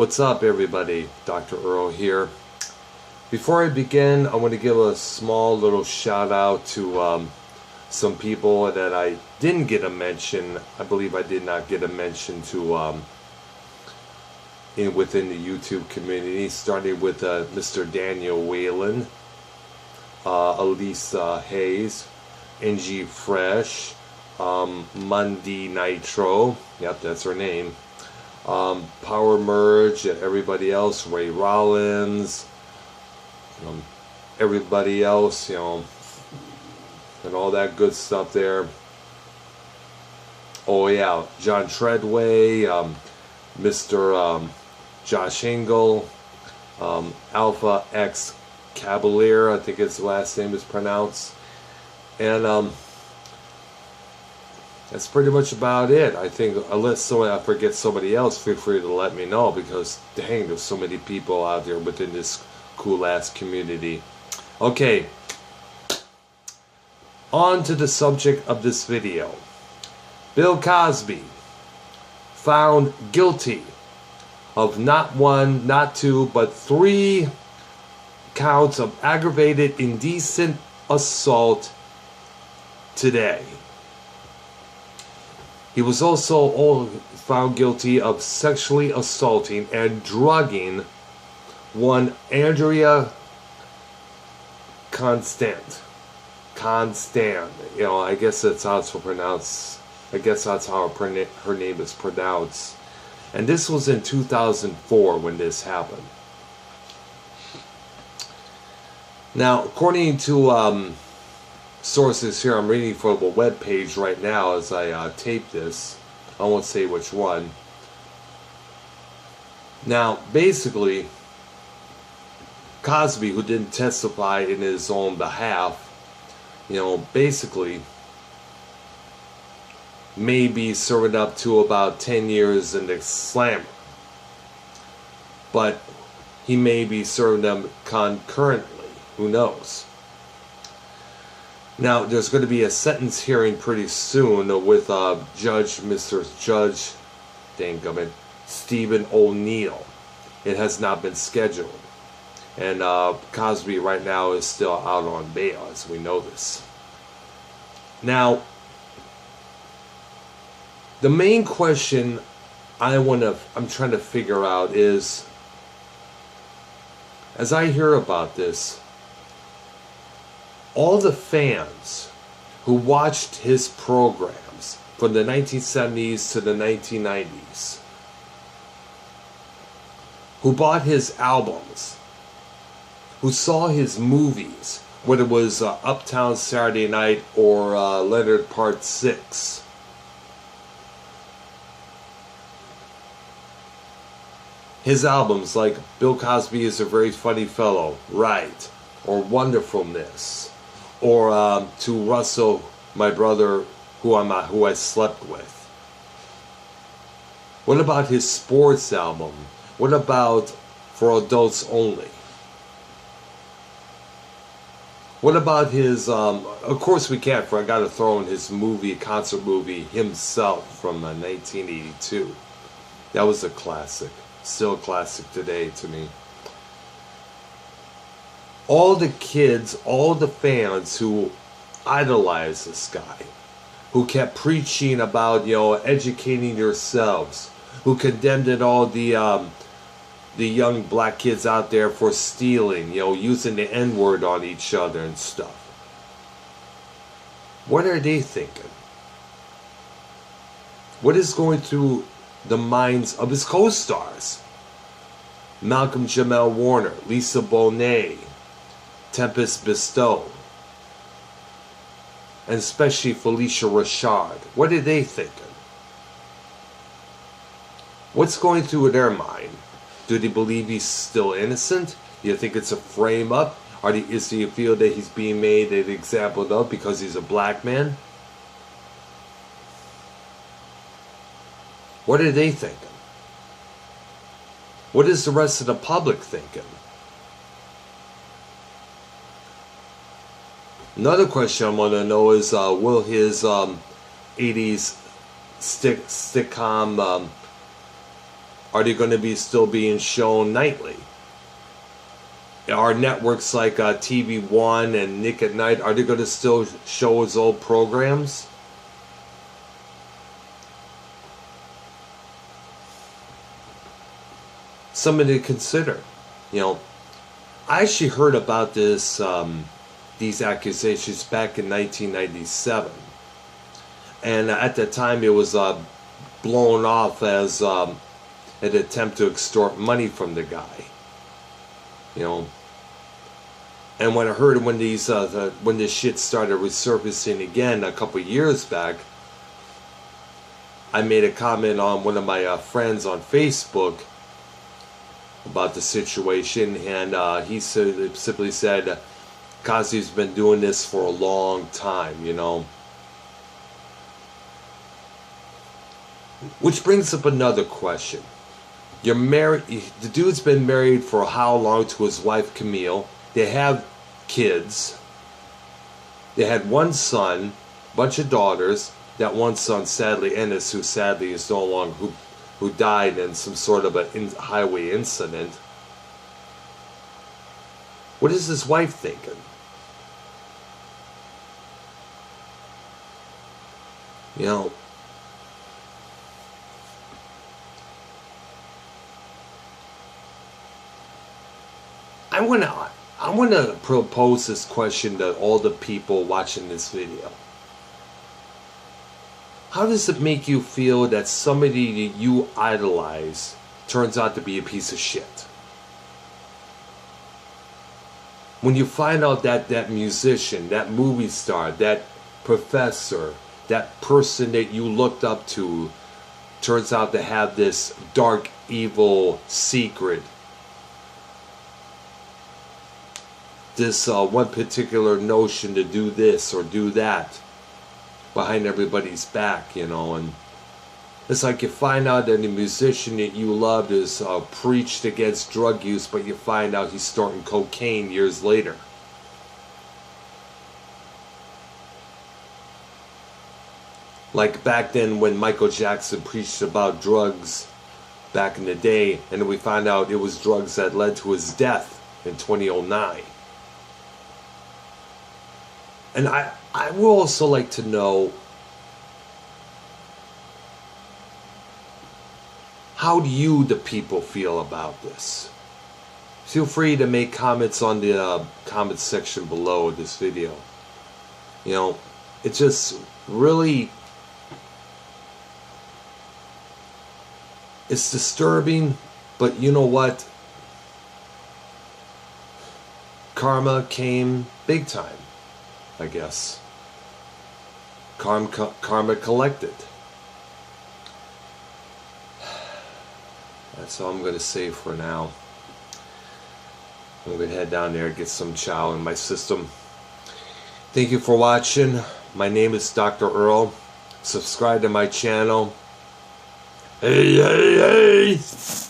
What's up, everybody? Dr. Earl here. Before I begin, I want to give a small little shout out to some people that I didn't get a mention. I believe I did not get a mention to within the YouTube community, starting with Mr. Daniel Whalen, Elise Hayes, NG Fresh, Monday Nitro, yep, that's her name, Power Merge, and everybody else, Ray Rollins, everybody else, and all that good stuff there. Oh yeah, John Treadway, Mr. Josh Engel, Alpha X Cavalier, I think his last name is pronounced, and that's pretty much about it. I think, unless I forget somebody else, feel free to let me know, because dang, there's so many people out there within this cool ass community. Okay, on to the subject of this video. Bill Cosby found guilty of not one, not two, but 3 counts of aggravated indecent assault today. He was also found guilty of sexually assaulting and drugging one Andrea Constant. I guess that's how it's pronounced. I guess that's how her name is pronounced. And this was in 2004 when this happened. Now, according to sources here, I'm reading from a web page right now as I tape this. I won't say which one. Now, basically, Cosby, who didn't testify in his own behalf, basically may be serving up to about 10 years in the slammer. But he may be serving them concurrently. Who knows? Now, there's going to be a sentence hearing pretty soon with Mr. Judge, Stephen O'Neill. It has not been scheduled. And Cosby right now is still out on bail, as we know this. Now, the main question I'm trying to figure out is, as I hear about this, all the fans who watched his programs from the 1970s to the 1990s, who bought his albums, who saw his movies, whether it was Uptown Saturday Night or Leonard Part 6, his albums like Bill Cosby is a Very Funny Fellow, right, or Wonderfulness, or To Russell, My Brother, who I slept with. What about his sports album? What about For Adults Only? What about his, of course we can't, I gotta throw in his concert movie, Himself, from 1982. That was a classic. Still a classic today to me. All the kids, all the fans who idolized this guy, who kept preaching about, educating yourselves, who condemned all the young black kids out there for stealing, using the N-word on each other and stuff. What are they thinking? What is going through the minds of his co-stars? Malcolm Jamel Warner, Lisa Bonet, Tempest Bestow, and especially Felicia Rashad. What are they thinking? What's going through their mind? Do they believe he's still innocent? Do you think it's a frame-up? Do you feel that he's being made an example of because he's a black man? What are they thinking? What is the rest of the public thinking? Another question I want to know is, will his 80s sitcom Are they going to be still being shown nightly? Are networks like TV One and Nick at Night, are they going to still show his old programs? Something to consider. You know, I actually heard about this, these accusations back in 1997. And at the time it was blown off as an attempt to extort money from the guy. You know, and when I heard when these when this shit started resurfacing again a couple years back, I made a comment on one of my friends on Facebook about the situation, and he simply said, Cosby's been doing this for a long time, you know. Which brings up another question. You're married, the dude's been married for how long to his wife Camille? They have kids. They had one son, bunch of daughters. That one son, sadly, Ennis, who sadly is no longer, who died in some sort of a highway incident. What is his wife thinking? You know, I want to propose this question to all the people watching this video. How does it make you feel that somebody that you idolize turns out to be a piece of shit? When you find out that that musician, that movie star, that professor, that person that you looked up to turns out to have this dark, evil secret, this one particular notion to do this or do that behind everybody's back, you know. And it's like you find out that the musician that you loved is preached against drug use, but you find out he's snorting cocaine years later. Like back then when Michael Jackson preached about drugs back in the day, and then we find out it was drugs that led to his death in 2009. And I would also like to know, how do you, the people, feel about this? Feel free to make comments on the comment section below this video. You know, it just really, it's disturbing, but you know what? Karma came big time, I guess. Karma collected. That's all I'm going to say for now. I'm going to head down there and get some chow in my system. Thank you for watching. My name is Dr. Earl. Subscribe to my channel. Hey, hey, hey!